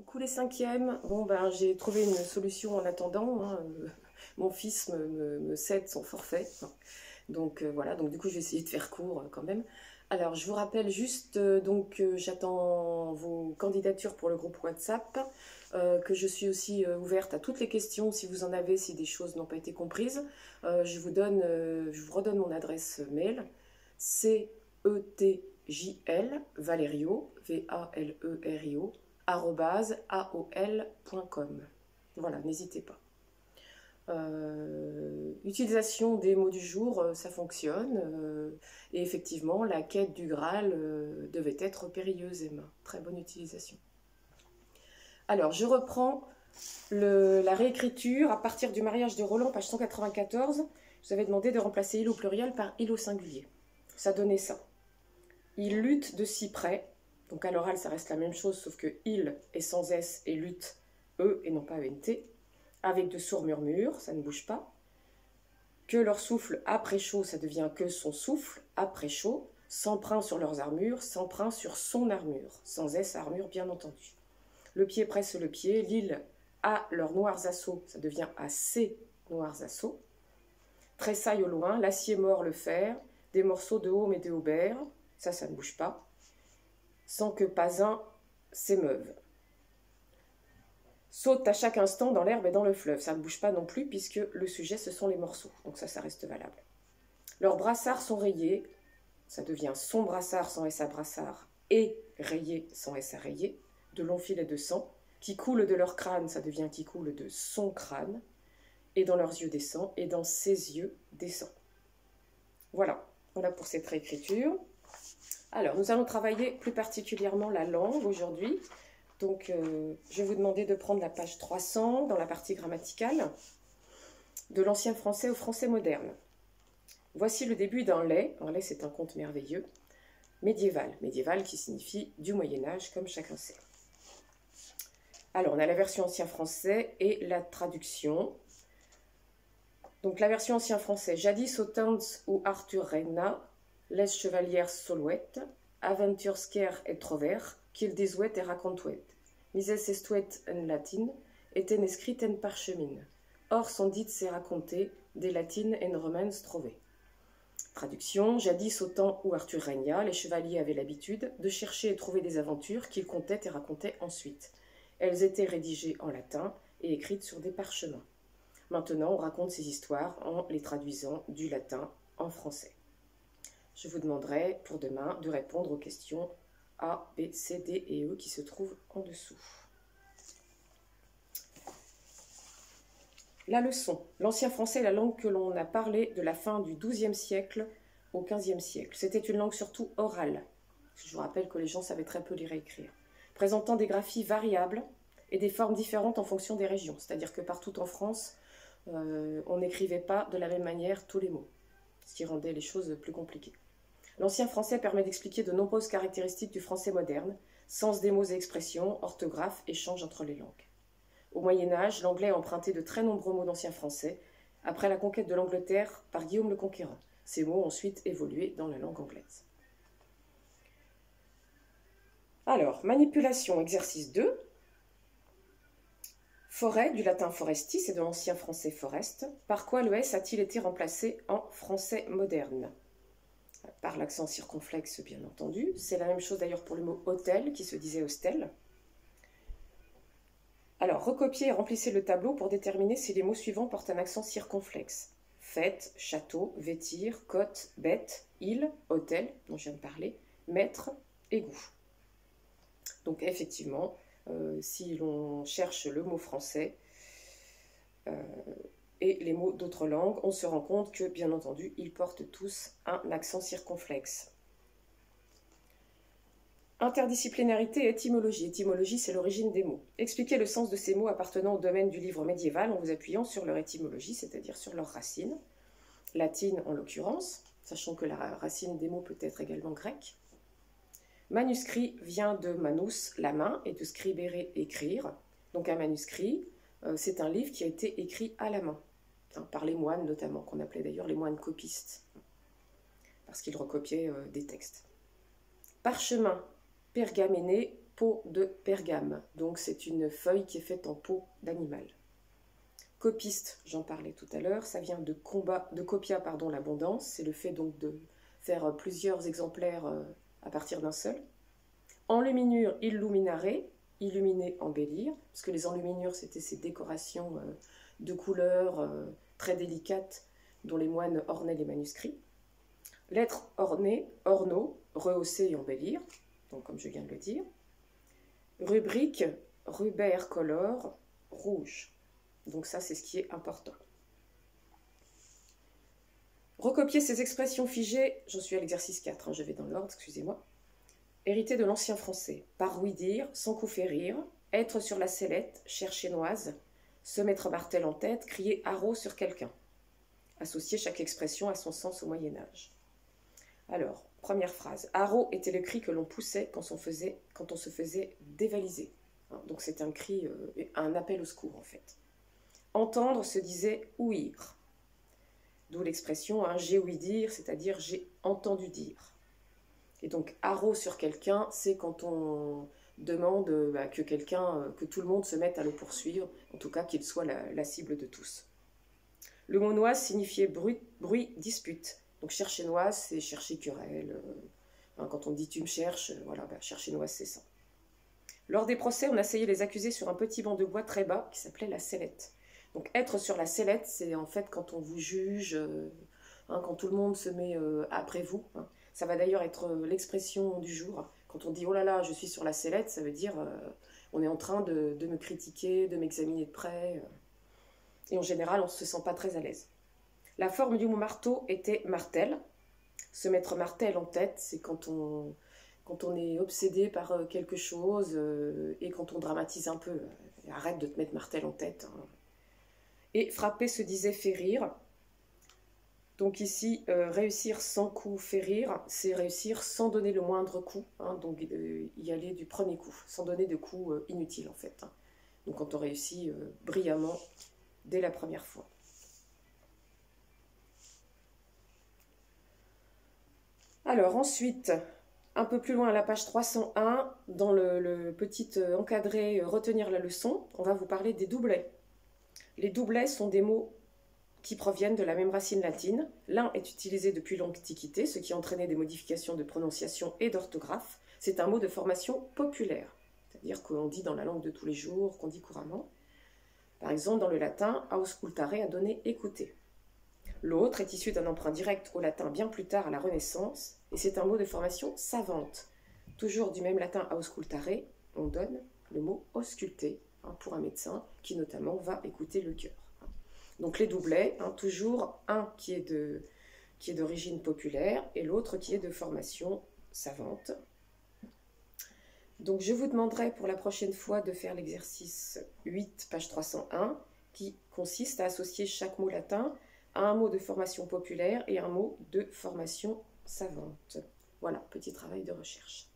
Coucou les cinquièmes. Bon ben j'ai trouvé une solution en attendant, hein. Mon fils me cède son forfait. Donc voilà, donc du coup je vais essayer de faire court quand même. Alors je vous rappelle juste, j'attends vos candidatures pour le groupe WhatsApp, que je suis aussi ouverte à toutes les questions si vous en avez, si des choses n'ont pas été comprises. Je vous redonne mon adresse mail, CETJL, Valerio, VALERIO, @aol.com. Voilà, n'hésitez pas. Utilisation des mots du jour, ça fonctionne. Et effectivement, la quête du Graal devait être périlleuse, Emma. Très bonne utilisation. Alors, je reprends la réécriture à partir du mariage de Roland, page 194. Je vous avais demandé de remplacer il au pluriel par il au singulier. Ça donnait ça. Il lutte de si près. Donc à l'oral, ça reste la même chose, sauf que il est sans S et lutte E et non pas ENT. Avec de sourds murmures, ça ne bouge pas. Que leur souffle après chaud, ça devient que son souffle après chaud. S'emprunt sur leurs armures, s'emprunt sur son armure. Sans S, armure, bien entendu. Le pied presse le pied, l'île a leurs noirs assauts, ça devient à ses noirs assauts. Tressaille au loin, l'acier mord le fer, des morceaux de haume et de haubert, ça ne bouge pas. Sans que pas un s'émeuve. Saute à chaque instant dans l'herbe et dans le fleuve. Ça ne bouge pas non plus puisque le sujet, ce sont les morceaux. Donc ça reste valable. Leurs brassards sont rayés. Ça devient son brassard sans S à brassard et rayé sans S à rayé. De longs filets de sang qui coulent de leur crâne. Ça devient qui coule de son crâne. Et dans leurs yeux des sangs et dans ses yeux des sangs. Voilà. Voilà pour cette réécriture. Alors, nous allons travailler plus particulièrement la langue aujourd'hui. Donc, je vais vous demander de prendre la page 300 dans la partie grammaticale, de l'ancien français au français moderne. Voici le début d'un lait. Un lait, c'est un conte merveilleux. Médiéval. Médiéval qui signifie du Moyen-Âge, comme chacun sait. Alors, on a la version ancien français et la traduction. Donc, la version ancien français. Jadis au temps où Arthur régna, les chevalières solouettes, aventures scare et trovers, qu'il disouet et racontuet. Mises estuet en latine, étaient escrites en parchemine. Or sont dites et racontées des latines en romans trouvées. Traduction. Jadis au temps où Arthur régna, les chevaliers avaient l'habitude de chercher et trouver des aventures qu'ils contaient et racontaient ensuite. Elles étaient rédigées en latin et écrites sur des parchemins. Maintenant, on raconte ces histoires en les traduisant du latin en français. Je vous demanderai pour demain de répondre aux questions A, B, C, D et E qui se trouvent en dessous. La leçon. L'ancien français est la langue que l'on a parlé de la fin du XIIe siècle au XVe siècle. C'était une langue surtout orale. Je vous rappelle que les gens savaient très peu lire et écrire. Présentant des graphies variables et des formes différentes en fonction des régions. C'est-à-dire que partout en France, on n'écrivait pas de la même manière tous les mots, ce qui rendait les choses plus compliquées. L'ancien français permet d'expliquer de nombreuses caractéristiques du français moderne, sens des mots et expressions, orthographe, échange entre les langues. Au Moyen-Âge, l'anglais a emprunté de très nombreux mots d'ancien français, après la conquête de l'Angleterre par Guillaume le Conquérant. Ces mots ont ensuite évolué dans la langue anglaise. Alors, manipulation, exercice 2. Forêt, du latin forestis et de l'ancien français forest. Par quoi le S a-t-il été remplacé en français moderne ? Par l'accent circonflexe, bien entendu. C'est la même chose d'ailleurs pour le mot hôtel, qui se disait hostel. Alors, recopiez et remplissez le tableau pour déterminer si les mots suivants portent un accent circonflexe. Fête, château, vêtir, côte, bête, île, hôtel, dont je viens de parler, maître, égout. Donc, effectivement, si l'on cherche le mot français et les mots d'autres langues, on se rend compte que, bien entendu, ils portent tous un accent circonflexe. Interdisciplinarité et étymologie. Étymologie, c'est l'origine des mots. Expliquez le sens de ces mots appartenant au domaine du livre médiéval en vous appuyant sur leur étymologie, c'est-à-dire sur leurs racines, latine en l'occurrence, sachant que la racine des mots peut être également grecque. Manuscrit vient de manus, la main, et de scribere, écrire. Donc un manuscrit, c'est un livre qui a été écrit à la main, par les moines notamment, qu'on appelait d'ailleurs les moines copistes, parce qu'ils recopiaient des textes. Parchemin, pergamené, peau de pergame. Donc c'est une feuille qui est faite en peau d'animal. Copiste, j'en parlais tout à l'heure, ça vient de copia, pardon, l'abondance. C'est le fait donc de faire plusieurs exemplaires à partir d'un seul. Enluminure, illuminare, illuminer, embellir, parce que les enluminures, c'était ces décorations de couleurs très délicates dont les moines ornaient les manuscrits. Lettres ornées, orno, rehausser et embellir, donc comme je viens de le dire. Rubrique, rubère color, rouge. Donc ça, c'est ce qui est important. Recopier ces expressions figées, j'en suis à l'exercice 4, je vais dans l'ordre, excusez-moi. Hérité de l'ancien français, par ouï-dire, sans coup férir, être sur la sellette, chercher noise, se mettre martel en tête, crier haro sur quelqu'un. Associer chaque expression à son sens au Moyen-Âge. Alors, première phrase. Haro était le cri que l'on poussait quand on se faisait dévaliser. Donc c'est un cri, un appel au secours en fait. Entendre se disait ouïr. D'où l'expression j'ai ouï dire, c'est-à-dire j'ai entendu dire. Et donc haro sur quelqu'un, c'est quand on demande que tout le monde se mette à le poursuivre, en tout cas qu'il soit la cible de tous. Le mot noise signifiait bruit, dispute. Donc chercher noise, c'est chercher querelle. Quand on dit tu me cherches, chercher noise, c'est ça. Lors des procès, on asseyait les accusés sur un petit banc de bois très bas qui s'appelait la sellette. Donc être sur la sellette, c'est en fait quand on vous juge, quand tout le monde se met après vous. Ça va d'ailleurs être l'expression du jour. Quand on dit oh là là, je suis sur la sellette, ça veut dire on est en train de me critiquer, de m'examiner de près. Et en général, on ne se sent pas très à l'aise. La forme du mot marteau était martel. Se mettre martel en tête, c'est quand on est obsédé par quelque chose et quand on dramatise un peu. Arrête de te mettre martel en tête. Et frapper se disait férir. Donc ici, réussir sans coup, férir, c'est réussir sans donner le moindre coup. Donc y aller du premier coup, sans donner de coup inutile en fait. Donc quand on réussit brillamment dès la première fois. Alors ensuite, un peu plus loin à la page 301, dans le petit encadré retenir la leçon, on va vous parler des doublets. Les doublets sont des mots qui proviennent de la même racine latine. L'un est utilisé depuis l'Antiquité, ce qui entraînait des modifications de prononciation et d'orthographe. C'est un mot de formation populaire, c'est-à-dire qu'on dit dans la langue de tous les jours, qu'on dit couramment. Par exemple, dans le latin, auscultare a donné écouter. L'autre est issu d'un emprunt direct au latin bien plus tard à la Renaissance, et c'est un mot de formation savante. Toujours du même latin auscultare, on donne le mot ausculter pour un médecin qui notamment va écouter le cœur. Donc les doublets, toujours un qui est d'origine populaire et l'autre qui est de formation savante. Donc je vous demanderai pour la prochaine fois de faire l'exercice 8, page 301, qui consiste à associer chaque mot latin à un mot de formation populaire et un mot de formation savante. Voilà, petit travail de recherche.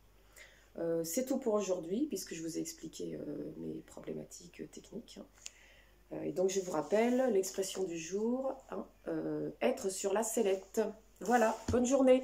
C'est tout pour aujourd'hui, puisque je vous ai expliqué mes problématiques techniques. Et donc je vous rappelle l'expression du jour, être sur la sellette. Voilà, bonne journée!